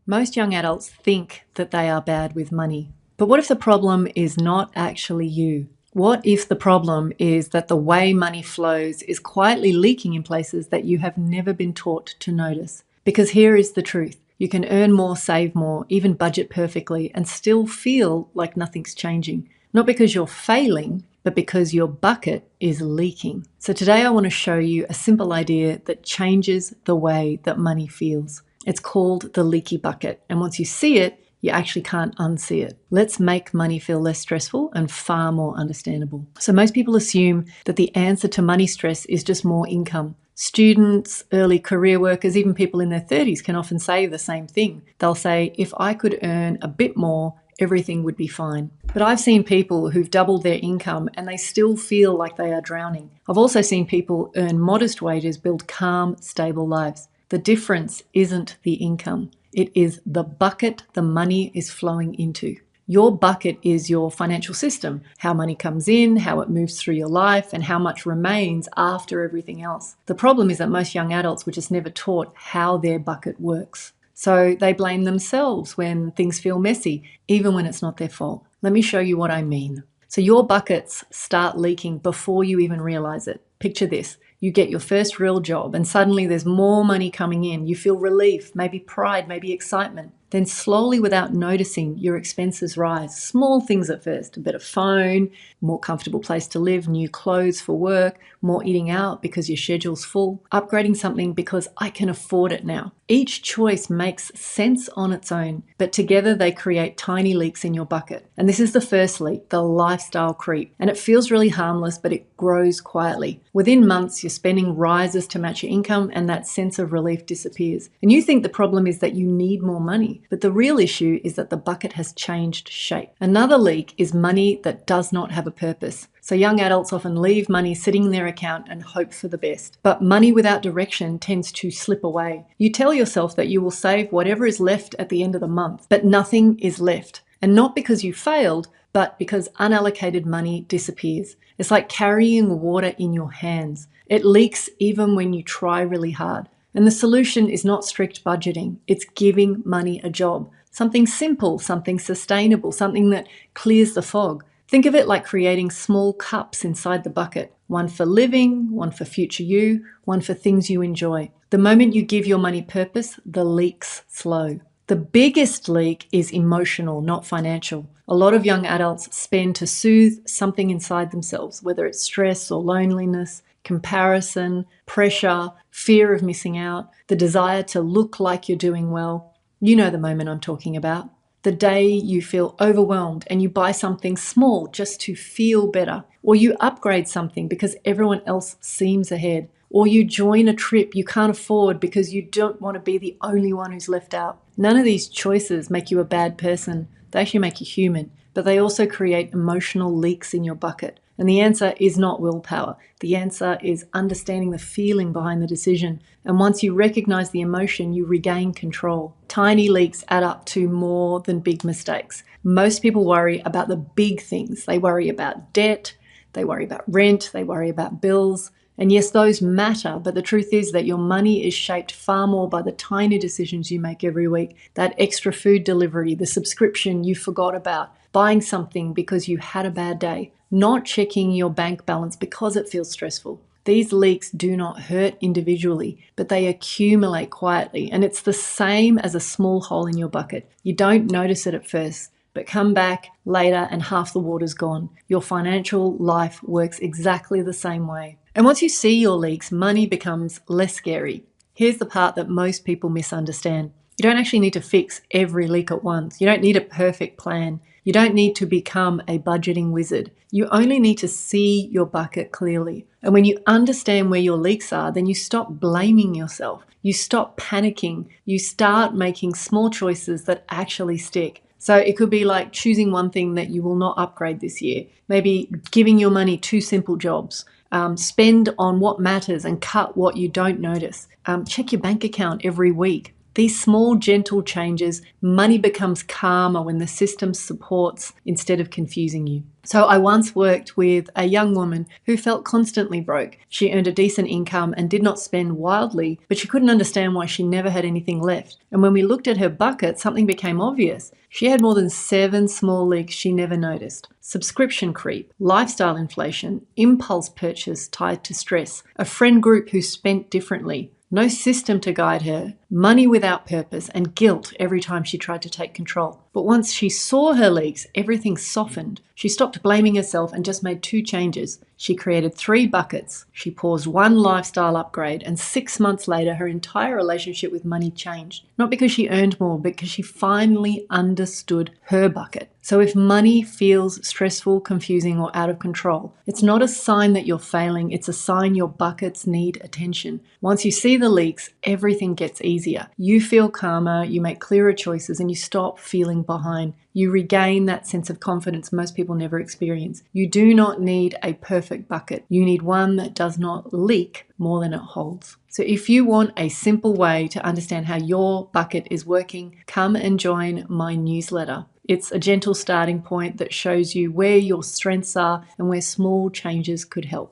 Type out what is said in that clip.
Most young adults think that they are bad with money. But what if the problem is not actually you? What if the problem is that the way money flows is quietly leaking in places that you have never been taught to notice? Because here is the truth. You can earn more, save more, even budget perfectly, and still feel like nothing's changing. Not because you're failing, but because your bucket is leaking. So today I want to show you a simple idea that changes the way that money feels. It's called the leaky bucket. And once you see it, you actually can't unsee it. Let's make money feel less stressful and far more understandable. So most people assume that the answer to money stress is just more income. Students, early career workers, even people in their 30s can often say the same thing. They'll say, if I could earn a bit more, everything would be fine. But I've seen people who've doubled their income and they still feel like they are drowning. I've also seen people earn modest wages, build calm, stable lives. The difference isn't the income. It is the bucket the money is flowing into. Your bucket is your financial system, how money comes in, how it moves through your life, and how much remains after everything else. The problem is that most young adults were just never taught how their bucket works. So they blame themselves when things feel messy, even when it's not their fault. Let me show you what I mean. So your buckets start leaking before you even realize it. Picture this. You get your first real job and suddenly there's more money coming in. You feel relief, maybe pride, maybe excitement. Then slowly, without noticing, your expenses rise. Small things at first, a better phone, more comfortable place to live, new clothes for work, more eating out because your schedule's full, upgrading something because I can afford it now. Each choice makes sense on its own, but together they create tiny leaks in your bucket. And this is the first leak, the lifestyle creep. And it feels really harmless, but it grows quietly. Within months, your spending rises to match your income and that sense of relief disappears. And you think the problem is that you need more money, but the real issue is that the bucket has changed shape. Another leak is money that does not have a purpose. So young adults often leave money sitting in their account and hope for the best. But money without direction tends to slip away. You tell yourself that you will save whatever is left at the end of the month, but nothing is left. And not because you failed, but because unallocated money disappears. It's like carrying water in your hands. It leaks even when you try really hard. And the solution is not strict budgeting. It's giving money a job. Something simple, something sustainable, something that clears the fog. Think of it like creating small cups inside the bucket. One for living, one for future you, one for things you enjoy. The moment you give your money purpose, the leaks slow. The biggest leak is emotional, not financial. A lot of young adults spend to soothe something inside themselves, whether it's stress or loneliness, comparison, pressure, fear of missing out, the desire to look like you're doing well. You know the moment I'm talking about. The day you feel overwhelmed and you buy something small just to feel better, or you upgrade something because everyone else seems ahead, or you join a trip you can't afford because you don't want to be the only one who's left out. None of these choices make you a bad person. They actually make you human, but they also create emotional leaks in your bucket. And the answer is not willpower. The answer is understanding the feeling behind the decision. And once you recognize the emotion, you regain control. Tiny leaks add up to more than big mistakes. Most people worry about the big things. They worry about debt, they worry about rent, they worry about bills. And yes, those matter, but the truth is that your money is shaped far more by the tiny decisions you make every week. That extra food delivery, the subscription you forgot about, buying something because you had a bad day, not checking your bank balance because it feels stressful. These leaks do not hurt individually, but they accumulate quietly. And it's the same as a small hole in your bucket. You don't notice it at first, but come back later and half the water's gone. Your financial life works exactly the same way. And once you see your leaks, money becomes less scary. Here's the part that most people misunderstand. You don't actually need to fix every leak at once. You don't need a perfect plan. You don't need to become a budgeting wizard. You only need to see your bucket clearly. And when you understand where your leaks are, then you stop blaming yourself. You stop panicking. You start making small choices that actually stick. So it could be like choosing one thing that you will not upgrade this year. Maybe giving your money 2 simple jobs. Spend on what matters and cut what you don't notice. Check your bank account every week. These small, gentle changes, money becomes calmer when the system supports instead of confusing you. So I once worked with a young woman who felt constantly broke. She earned a decent income and did not spend wildly, but she couldn't understand why she never had anything left. And when we looked at her bucket, something became obvious. She had more than 7 small leaks she never noticed. Subscription creep, lifestyle inflation, impulse purchase tied to stress, a friend group who spent differently, no system to guide her, money without purpose, and guilt every time she tried to take control. But once she saw her leaks, everything softened. She stopped blaming herself and just made 2 changes. She created 3 buckets. She paused 1 lifestyle upgrade, and 6 months later, her entire relationship with money changed. Not because she earned more, but because she finally understood her bucket. So if money feels stressful, confusing, or out of control, it's not a sign that you're failing. It's a sign your buckets need attention. Once you see the leaks, everything gets easier. You feel calmer, you make clearer choices, and you stop feeling behind. You regain that sense of confidence most people never experience. You do not need a perfect bucket. You need one that does not leak more than it holds. So if you want a simple way to understand how your bucket is working, come and join my newsletter. It's a gentle starting point that shows you where your strengths are and where small changes could help.